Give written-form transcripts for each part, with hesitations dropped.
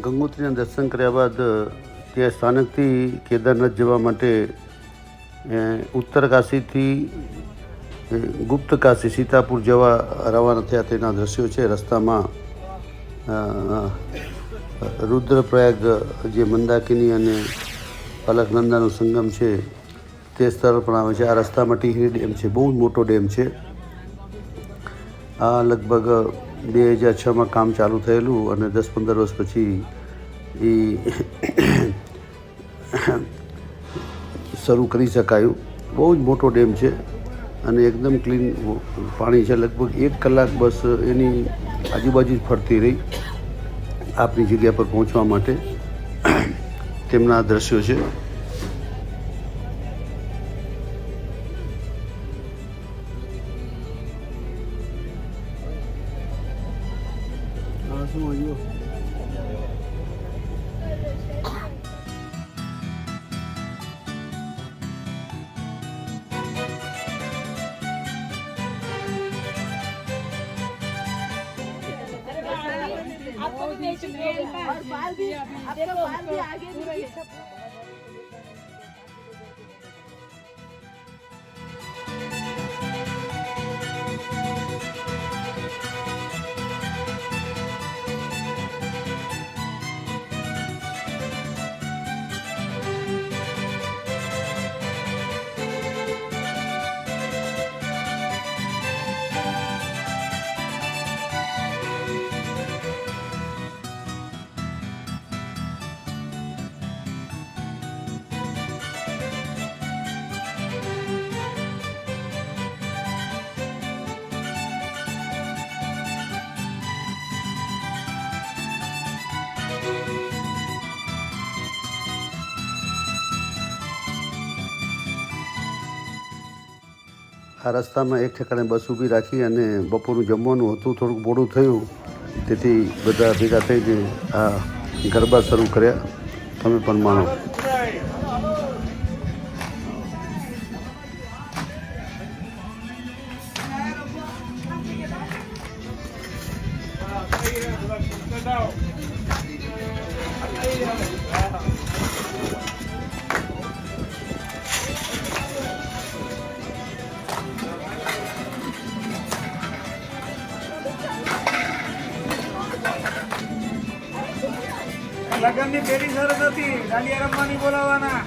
ગંગોત્રીના દર્શન કર્યા બાદ ત્યાં સ્થાનકથી કેદારનાથ જવા માટે ઉત્તર કાશીથી ગુપ્ત કાશી સીતાપુર જવા રવાના થયા તેના દ્રશ્યો છે. રસ્તામાં રુદ્રપ્રયાગ જે મંદાકિની અને અલકનંદાનો સંગમ છે તે સ્થળ પણ આવે છે. આ રસ્તામાં ટીહરી ડેમ છે, બહુ જ મોટો ડેમ છે. આ લગભગ 2006માં કામ ચાલુ થયેલું અને 10-15 વર્ષ પછી એ શરૂ કરી શકાયું. બહુ જ મોટો ડેમ છે અને એકદમ ક્લીન પાણી છે. લગભગ 1 કલાક બસ એની આજુબાજુ જ ફરતી રહી આપની જગ્યા પર પહોંચવા માટે. તેમના દ્રશ્યો છે. आपको भी बेच और बाल भी आपका बाल भी आगे भी આ રસ્તામાં એક ઠેકાણે બસ ઊભી રાખી અને બપોરનું જમવાનું હતું. થોડુંક મોડું થયું તેથી બધા ભેગા થઈને આ ગરબા શરૂ કર્યા. તમે પણ માણો. લગનની પેલી શરત હતી દાંડિયા રમવાની બોલાવવાના.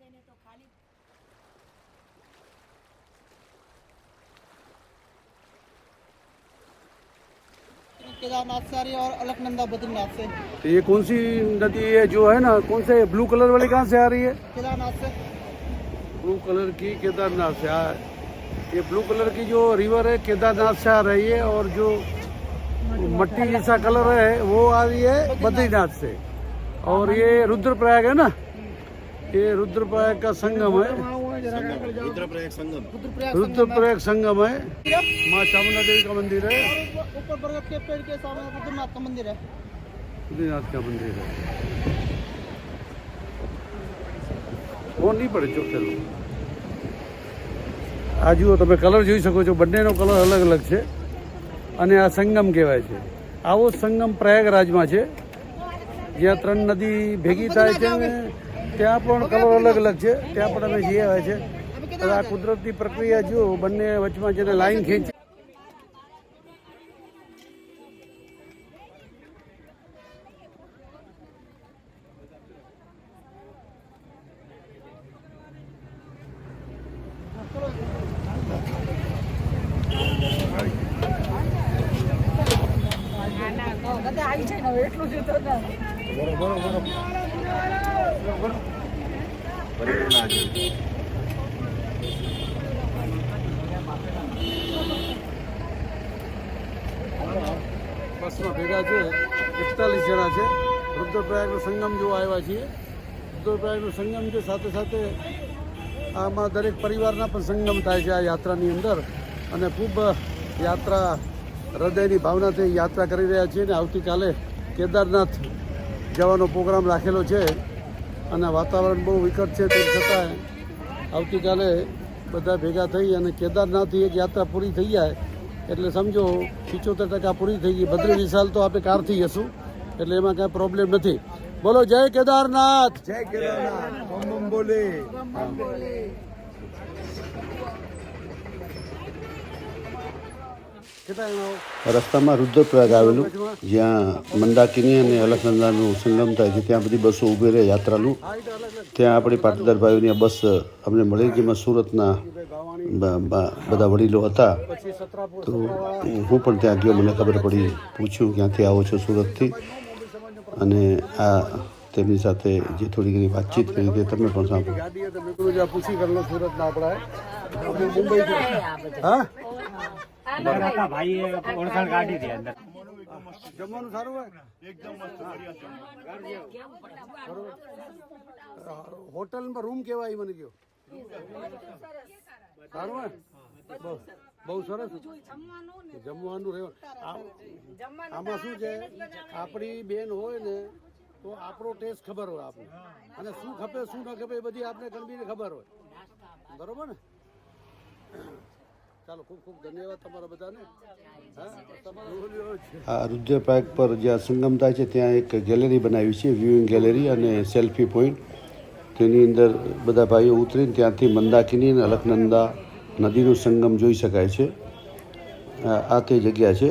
એને તો ખાલી केदारनाथ से आ रही है और अलकनंदा बद्रीनाथ से। तो ये कौन सी नदी है जो है ना, कौन से ब्लू कलर वाली कहाँ से आ रही है? केदारनाथ से। ब्लू कलर की केदारनाथ से ये ब्लू कलर की जो रिवर है केदारनाथ से आ रही है, और जो मट्टी जैसा कलर है वो आ रही है बद्रीनाथ से। और ये रुद्रप्रयाग है ना, ये रुद्रप्रयाग का संगम है, रुद्रप्रयाग संगम है। माँ चामुंडा देवी का मंदिर है, ऊपर बरगद के पेड़ के सामने बद्रीनाथ का मंदिर है। बद्रीनाथ का मंदिर है। वो नहीं પડે જો ચલો આ જુઓ તમે કલર જોઈ શકો છો, બંનેનો કલર અલગ અલગ છે અને આ સંગમ કહેવાય છે. આવો સંગમ પ્રયાગરાજમાં છે જ્યાં ત્રણ નદી ભેગી થાય છે ને ત્યાં પણ કલર અલગ અલગ છે. ત્યાં પણ અમે જઈ આવ્યા છે. હવે આ કુદરતની પ્રક્રિયા જુઓ, બંને વચમાં જેને લાઈન ખેંચી આવી જાય ને એટલું જોતો બસમાં ભેગા છે 41 જણા છે. રુદ્રપ્રયાગનો સંગમ જોવા આવ્યા છીએ. રુદ્રપ્રયાગનો સંગમ છે, સાથે સાથે આમાં દરેક પરિવારના પણ સંગમ થાય છે આ યાત્રાની અંદર. અને ખૂબ યાત્રા હૃદયની ભાવનાથી યાત્રા કરી રહ્યા છીએ. અને આવતીકાલે કેદારનાથ જવાનો પ્રોગ્રામ રાખેલો છે. અને વાતાવરણ બહુ વિકટ છે, તેમ છતાં આવતીકાલે બધા ભેગા થઈ અને કેદારનાથથી એક યાત્રા પૂરી થઈ જાય એટલે સમજો 75% પૂરી થઈ ગઈ. બદ્રી વિશાલ તો આપણે કારથી જશું એટલે એમાં કાંઈ પ્રોબ્લેમ નથી. બોલો જય કેદારનાથ. જય કેદારનાથ. બમ બમ બોલે. રસ્તામાં રુદ્રપ્રયાગ આવેલું જ્યાં મંદાકિની અને અલકનંદાનું સંગમ થાય છે. ત્યાં બધી બસો ઊભી રહે યાત્રાનું. ત્યાં આપણી પાટીદાર ભાઈઓની બસ અમને મળી, જેમાં સુરતના બધા વડીલો હતા. તો હું પણ ત્યાં ગયો, મને ખબર પડી, પૂછ્યું ક્યાંથી આવો છો? સુરતથી. અને આ તેમની સાથે જે થોડી ઘણી વાતચીત કરી તે તમે પણ સાંભળો. પૂછી કર લો સુરતના આપણા મુંબઈ. હા ભાઈ ઓળખાણ કાઢી હતી અંદર. જમવાનું સારું હોય એકદમ હોટલમાં રૂમ કેવાય મને કયો? સારું હોય, બહુ સરસ. જમવાનું રહેવાનું આમાં શું છે, આપણી બેન હોય ને તો આપણો ટેસ્ટ ખબર હોય આપણે, અને શું ખપે શું ન ખપે એ બધી આપણે ગણબીને ખબર હોય. બરોબર ને? ચાલો, ખૂબ ખૂબ ધન્યવાદ તમારા બધાને. આ રુદ્રપ્રયાગ પર જ્યાં સંગમ થાય છે ત્યાં એક ગેલેરી બનાવી છે, વ્યૂઇંગ ગેલેરી અને સેલ્ફી પોઈન્ટ. તેની અંદર બધા ભાઈઓ ઉતરીને ત્યાંથી મંદાકિની અને અલકનંદા નદીનું સંગમ જોઈ શકાય છે. આ તે જગ્યા છે.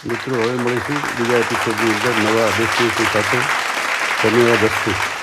મિત્રો, હવે મળીશું બીજા એપિસોડની અંદર નવા ડેસ્ટિનેશન સાથે. ધન્યવાદ.